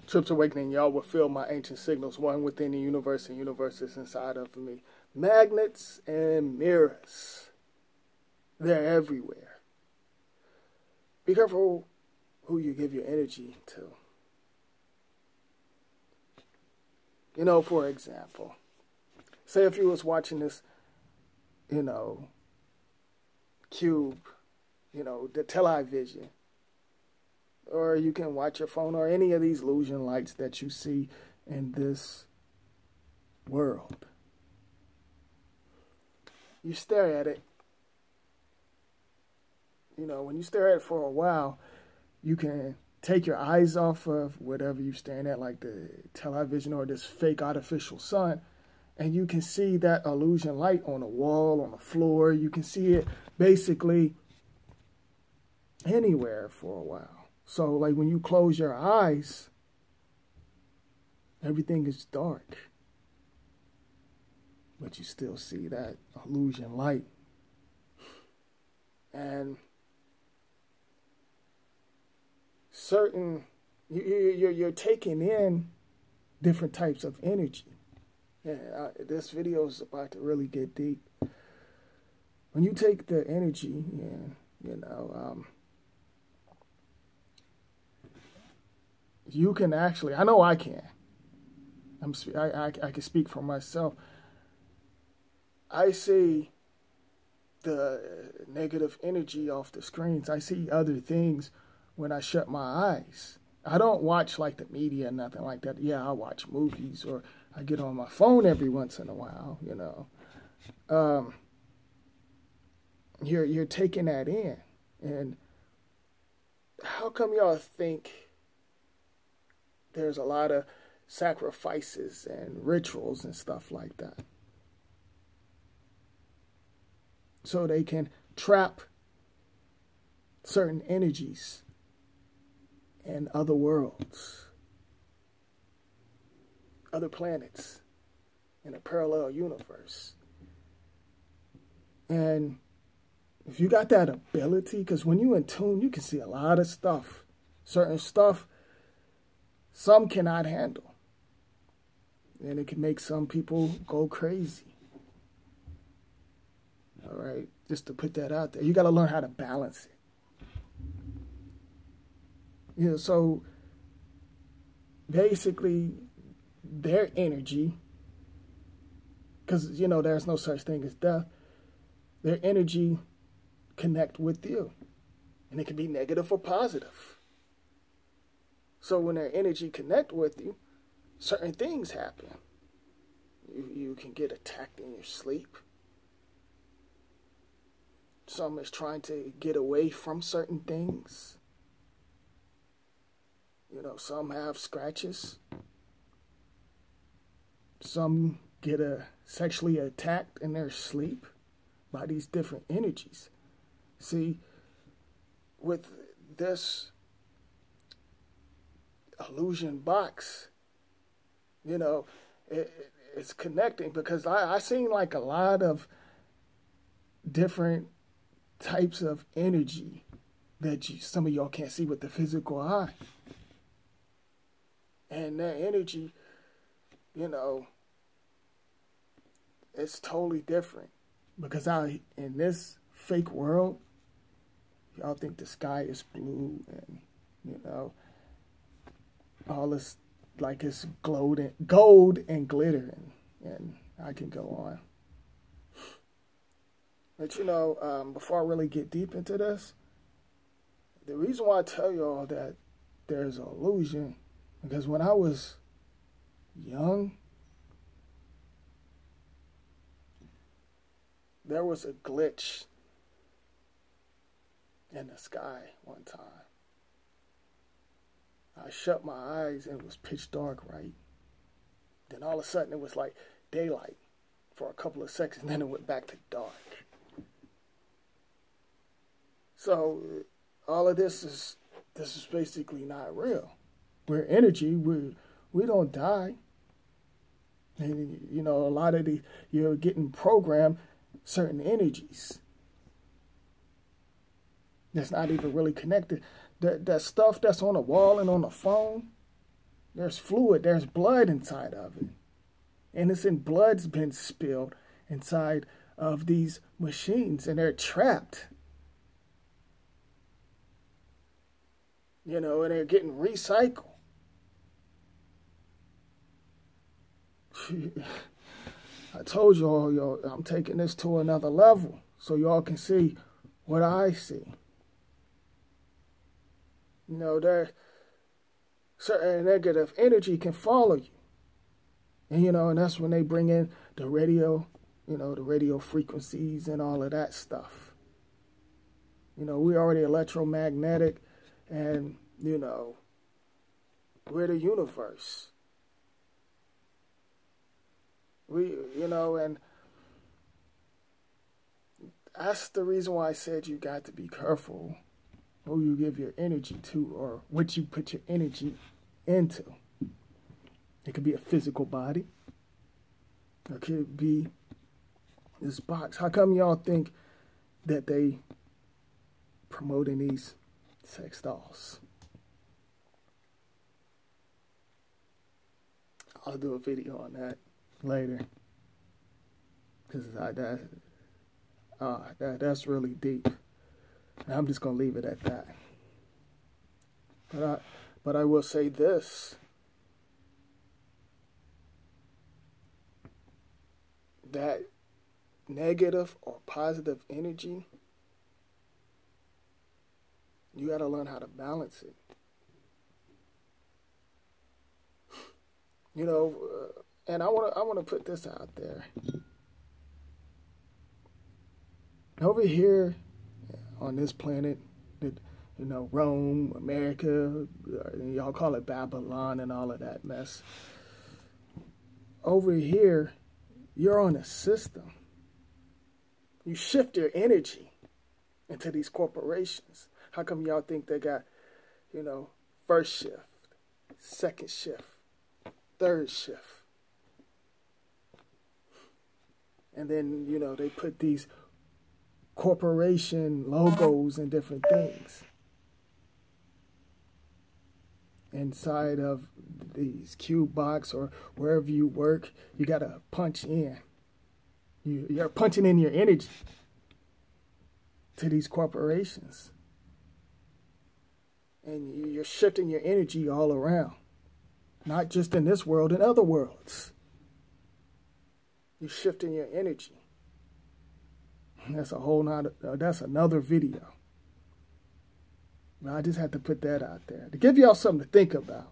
Trips awakening, y'all will feel my ancient signals, one within the universe and universes inside of me. Magnets and mirrors. They're everywhere. Be careful who you give your energy to. You know, for example, say if you was watching this, you know, cube, you know, the television, or you can watch your phone or any of these illusion lights that you see in this world. You stare at it. You know, when you stare at it for a while, you can take your eyes off of whatever you're staring at, like the television or this fake artificial sun, and you can see that illusion light on the wall, on the floor. You can see it basically anywhere for a while. So, like, when you close your eyes, everything is dark. But you still see that illusion light. And you're taking in different types of energy. Yeah, this video is about to really get deep. When you take the energy, you know, you can actually, I know I can. I can speak for myself. I see the negative energy off the screens. I see other things when I shut my eyes. I don't watch like the media, nothing like that. Yeah, I watch movies or I get on my phone every once in a while, you know. You're taking that in. And how come y'all think there's a lot of sacrifices and rituals and stuff like that? So they can trap certain energies in other worlds, other planets, in a parallel universe. And if you got that ability, because when you're in tune, you can see a lot of stuff. Certain stuff some cannot handle. And it can make some people go crazy. All right, just to put that out there. You got to learn how to balance it. You know, so basically their energy, because, you know, there's no such thing as death, their energy connect with you. And it can be negative or positive. So when their energy connect with you, certain things happen. You can get attacked in your sleep. Some is trying to get away from certain things. You know, some have scratches. Some get sexually attacked in their sleep by these different energies. See, with this illusion box, you know, it's connecting, because I seen like a lot of different types of energy that some of y'all can't see with the physical eye. And that energy, you know, it's totally different. Because in this fake world, y'all think the sky is blue and, you know, all this, like it's gold and glitter, and I can go on. But, you know, before I really get deep into this, the reason why I tell y'all that there's an illusion, because when I was young, there was a glitch in the sky one time. I shut my eyes and it was pitch dark, right? Then all of a sudden it was like daylight for a couple of seconds, and then it went back to dark. So all of this is basically not real. We're energy. We don't die. And, you know, a lot of you're getting programmed certain energies that's not even really connected. That stuff that's on the wall and on the phone, There's fluid, there's blood inside of it. Innocent blood's been spilled inside of these machines, and they're trapped. You know, and they're getting recycled. I told y'all, I'm taking this to another level so y'all can see what I see. You know, there certain negative energy can follow you. And, you know, and that's when they bring in the radio, you know, the radio frequencies and all of that stuff. You know, we're already electromagnetic, and, you know, we're the universe. You know, and that's the reason why I said you got to be careful who you give your energy to or what you put your energy into. It could be a physical body. It could be this box. How come y'all think that they promoting these sex dolls? I'll do a video on that later, because that's really deep. And I'm just gonna leave it at that. But I will say this: that negative or positive energy, you got to learn how to balance it. You know, and I want to put this out there. Over here on this planet, that, you know, Rome, America, y'all call it Babylon and all of that mess. Over here, you're on a system. You shift your energy into these corporations. How come y'all think they got, you know, first shift, second shift, third shift? And then, you know, they put these corporation logos and different things inside of these cube box or wherever you work. You got to punch in. You're punching in your energy to these corporations. And you're shifting your energy all around. Not just in this world, in other worlds. You're shifting your energy. That's that's another video. I just had to put that out there to give y'all something to think about.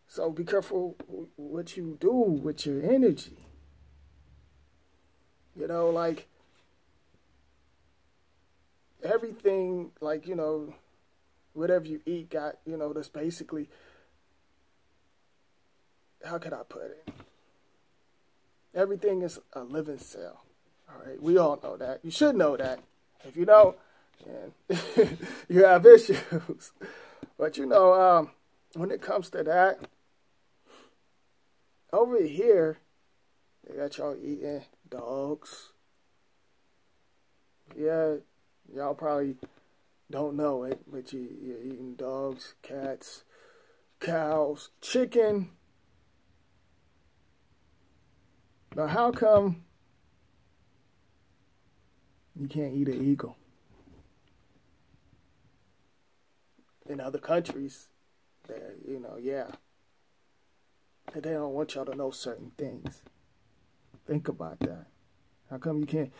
So be careful what you do with your energy. You know, like everything, like, you know, whatever you eat got, you know, that's basically, how could I put it? Everything is a living cell. All right, we all know that. You should know that. If you don't, then you have issues. But, you know, when it comes to that, over here, they got y'all eating dogs. Yeah, y'all probably don't know it, but you're eating dogs, cats, cows, chicken. Now, how come you can't eat an eagle? In other countries, you know, yeah, they don't want y'all to know certain things. Think about that. How come you can't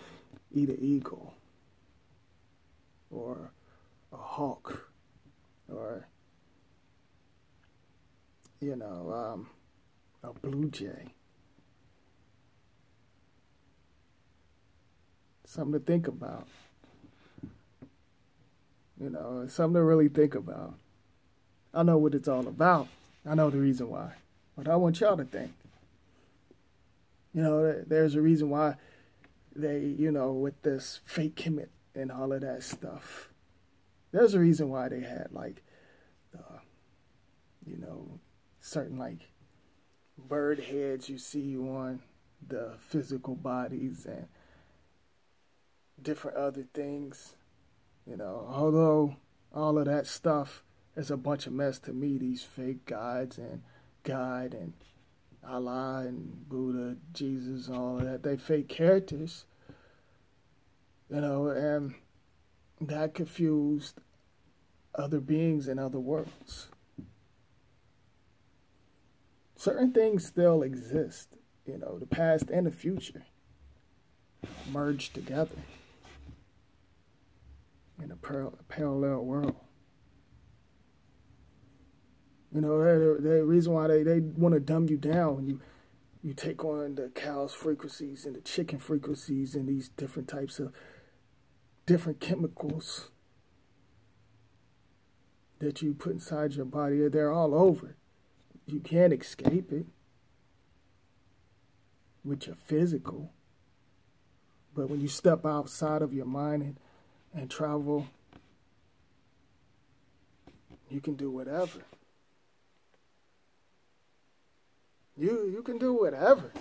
eat an eagle? Or a hawk? Or, you know, a blue jay? Something to think about. You know, it's something to really think about. I know what it's all about. I know the reason why. But I want y'all to think. You know, there's a reason why they, you know, with this fake Kemet and all of that stuff. There's a reason why they had, like, you know, certain, like, bird heads you see on the physical bodies and different other things. You know, although all of that stuff it's a bunch of mess to me, these fake gods and God and Allah and Buddha, Jesus, all of that. They fake characters, and that confused other beings in other worlds. Certain things still exist, the past and the future merged together in a parallel world. The reason why they want to dumb you down when you take on the cow's frequencies and the chicken frequencies and these different types of different chemicals that you put inside your body. They're all over. You can't escape it with your physical. But when you step outside of your mind and travel, you can do whatever. You can do whatever.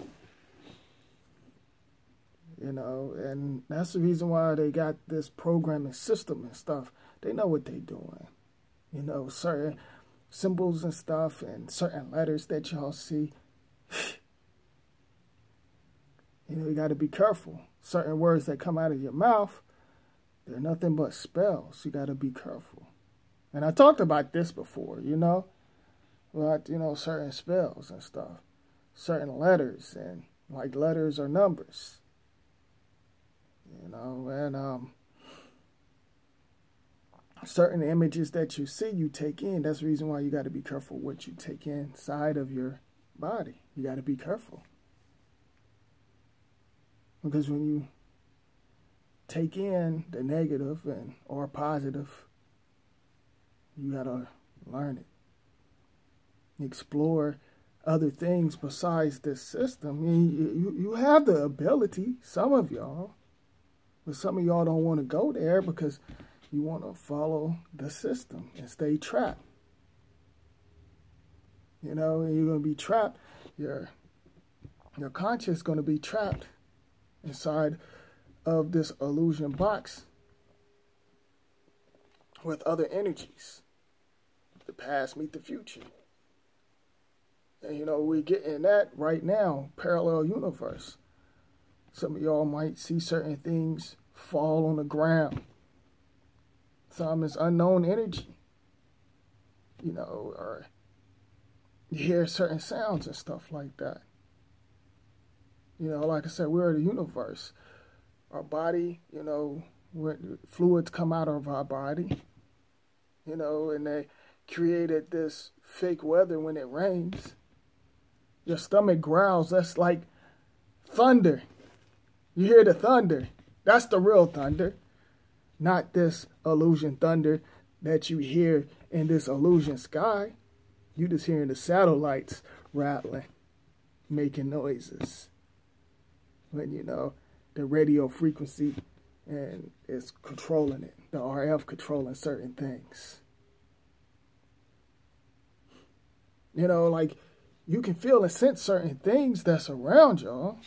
And that's the reason why they got this programming system and stuff. They know what they're doing. Certain symbols and stuff and certain letters that y'all see. You got to be careful. Certain words that come out of your mouth, they're nothing but spells. You got to be careful. And I talked about this before, about, certain spells and stuff. Certain letters and like letters or numbers. And certain images that you see, you take in. That's the reason why you got to be careful what you take inside of your body. You got to be careful. Because when you take in the negative or positive, you got to learn it. Explore other things besides this system. You have the ability, some of y'all, but some of y'all don't want to go there because you want to follow the system and stay trapped. And you're going to be trapped. Your conscience is going to be trapped inside of this illusion box with other energies. The past meet the future. And we're getting that right now, parallel universe. Some of y'all might see certain things fall on the ground. Some is unknown energy. Or you hear certain sounds and stuff like that. Like I said, we're the universe. Our body, when fluids come out of our body, and they created this fake weather when it rains. Your stomach growls. That's like thunder. You hear the thunder. That's the real thunder. Not this illusion thunder that you hear in this illusion sky. You just hearing the satellites rattling, making noises. When the radio frequency and it's controlling it. The RF controlling certain things. Like you can feel and sense certain things that's around y'all.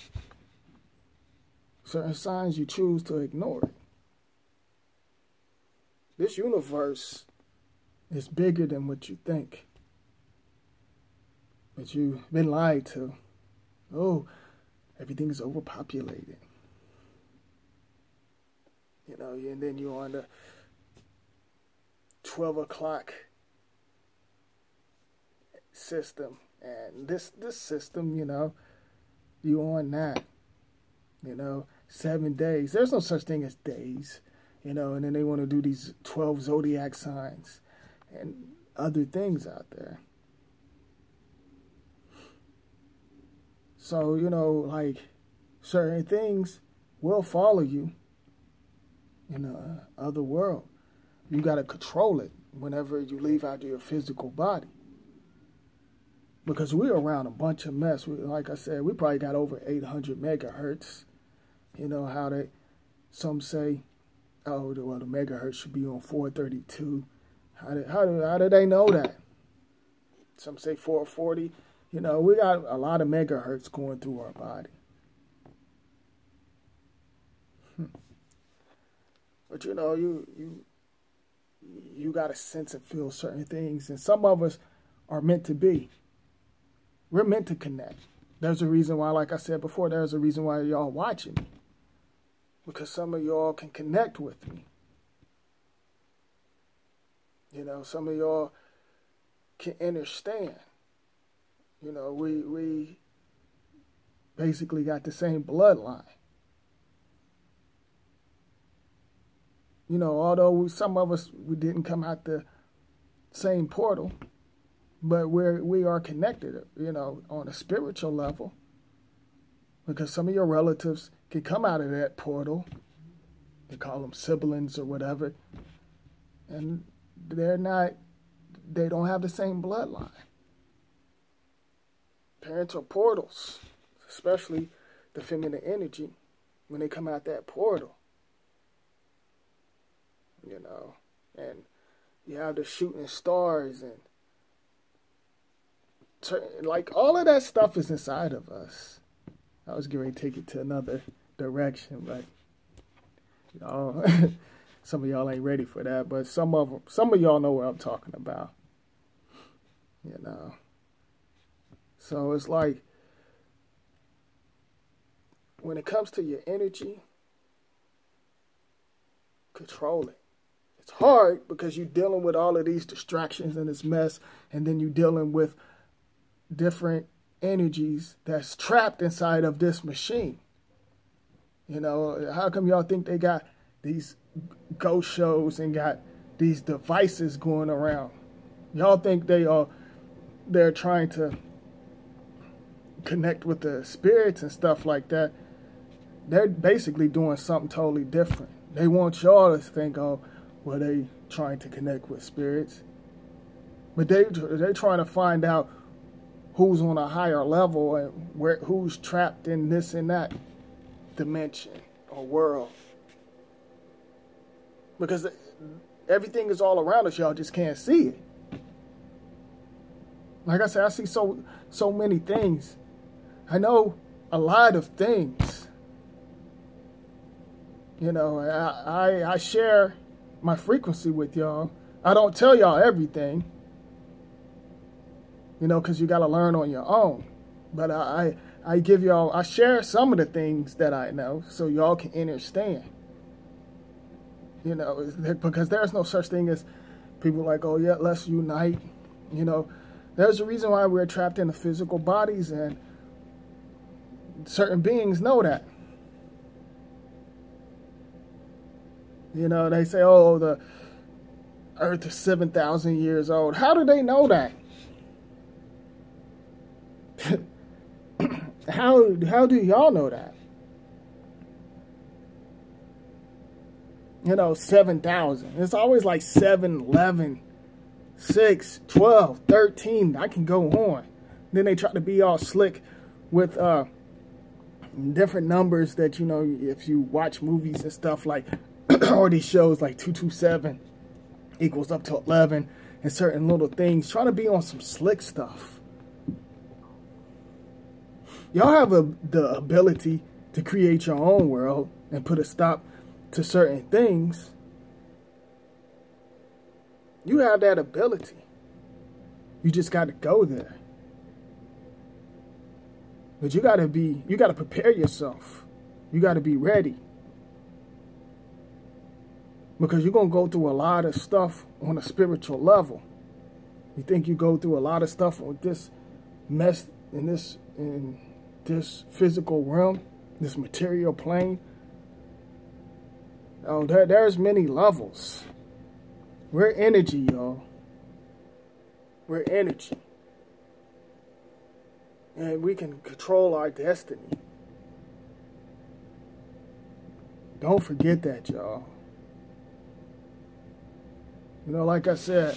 Certain signs you choose to ignore it. This universe is bigger than what you think. But you've been lied to. Oh, everything is overpopulated. And then you're on the 12 o'clock system. And this system, you on that. 7 days. There's no such thing as days. And then they want to do these 12 zodiac signs and other things out there. So, like certain things will follow you in the other world. You got to control it whenever you leave out of your physical body. Because we're around a bunch of mess. Like I said, we probably got over 800 megahertz. How some say, oh, the megahertz should be on 432. How do they know that? Some say 440. We got a lot of megahertz going through our body. But you you got to sense and feel certain things. And some of us are meant to be. We're meant to connect. There's a reason why, like I said before, there's a reason why y'all watching me. Because some of y'all can connect with me. You know, some of y'all can understand. You know, we basically got the same bloodline. You know, although some of us, we didn't come out the same portal, but we are connected, you know, on a spiritual level. Because some of your relatives can come out of that portal. They call them siblings or whatever. And they don't have the same bloodline. Parental portals, especially the feminine energy, when they come out that portal. You know, and you have the shooting stars and like all of that stuff is inside of us. I was getting ready to take it to another direction, but you know, some of y'all ain't ready for that. But some of y'all know what I'm talking about. You know, so it's like when it comes to your energy, control it. It's hard because you're dealing with all of these distractions and this mess, and then you're dealing with different energies that's trapped inside of this machine. You know, how come y'all think they got these ghost shows and got these devices going around? Y'all think they're trying to connect with the spirits and stuff like that. They're basically doing something totally different. They want y'all to think, oh, well, they trying to connect with spirits. But they're trying to find out who's on a higher level and who's trapped in this and that dimension or world. Because everything is all around us, y'all just can't see it. Like I said, I see so many things. I know a lot of things. You know, I share my frequency with y'all. I don't tell y'all everything, you know, because you got to learn on your own. But I give y'all, I share some of the things that I know so y'all can understand. You know, because there's no such thing as people like, oh, yeah, let's unite. You know, there's a reason why we're trapped in the physical bodies, and certain beings know that. You know, they say, oh, the earth is 7,000 years old. How do they know that? How do y'all know that? You know, 7,000. It's always like 7, 11, 6, 12, 13. I can go on. Then they try to be all slick with different numbers that, you know, if you watch movies and stuff like or these shows like 227 equals up to 11 and certain little things, trying to be on some slick stuff. Y'all have the ability to create your own world and put a stop to certain things. You have that ability. You just got to go there. But you got to prepare yourself. You got to be ready. Because you're going to go through a lot of stuff on a spiritual level. You think you go through a lot of stuff with this mess in this physical realm, this material plane. Oh, there's many levels. We're energy, y'all. We're energy. And we can control our destiny. Don't forget that, y'all. You know, like I said,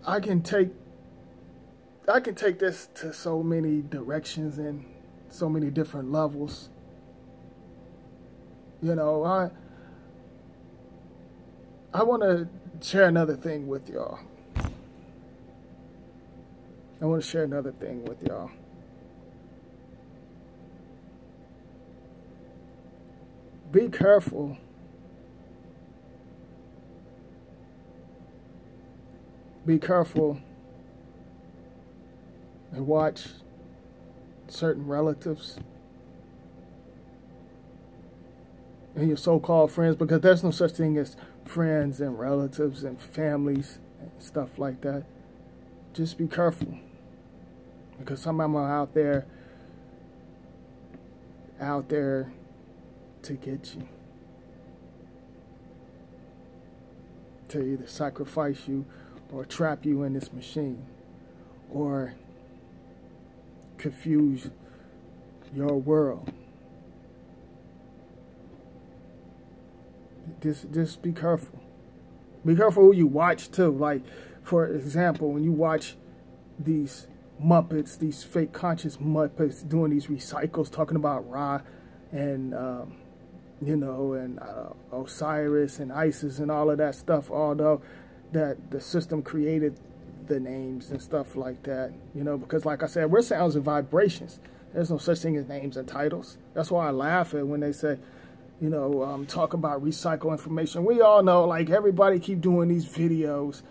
I can take this to so many directions and so many different levels. You know, I want to share another thing with y'all. Be careful be careful and watch certain relatives and your so-called friends, because there's no such thing as friends and relatives and families and stuff like that. Just be careful, because some of them are out there to get you, to either sacrifice you or trap you in this machine or confuse your world. Just be careful. Be careful who you watch too. Like, for example, when you watch these Muppets, these fake conscious Muppets doing these recycles, talking about Ra and and Osiris and Isis and all of that stuff, although that the system created the names and stuff like that, because like I said, we're sounds and vibrations. There's no such thing as names and titles. That's why I laugh at when they say, talk about recycle information. We all know, like, everybody keep doing these videos.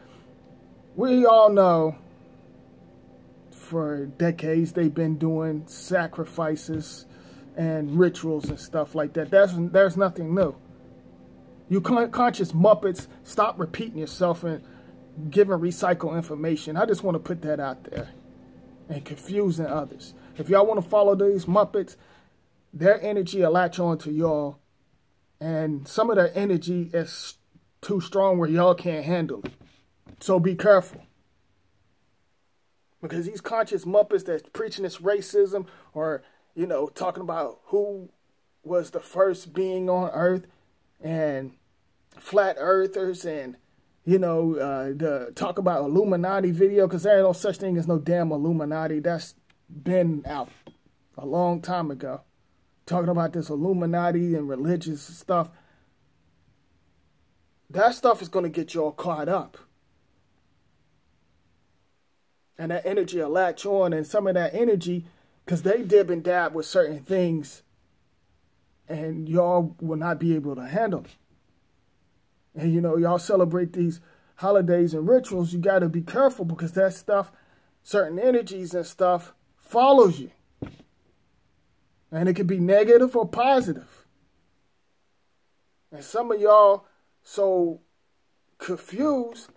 We all know for decades they've been doing sacrifices and rituals and stuff like that. There's nothing new. You conscious Muppets, stop repeating yourself and giving recycle information. I just want to put that out there and confusing others. If y'all want to follow these Muppets, their energy will latch on to y'all, and some of their energy is too strong where y'all can't handle it. So be careful. Because these conscious Muppets that's preaching this racism or, talking about who was the first being on Earth and flat earthers and, the talk about Illuminati video, because there ain't no such thing as no damn Illuminati. That's been out a long time ago. Talking about this Illuminati and religious stuff. That stuff is going to get you all caught up. And that energy will latch on, and some of that energy, because they dib and dab with certain things, and y'all will not be able to handle it. And, y'all celebrate these holidays and rituals. You got to be careful, because that stuff, certain energies and stuff, follows you. And it could be negative or positive. And some of y'all so confused,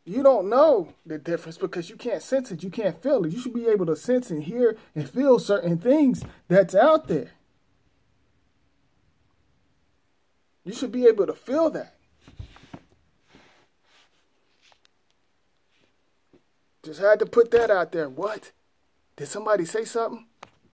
you don't know the difference because you can't sense it. You can't feel it. You should be able to sense and hear and feel certain things that's out there. You should be able to feel that. Just had to put that out there. What? Did somebody say something?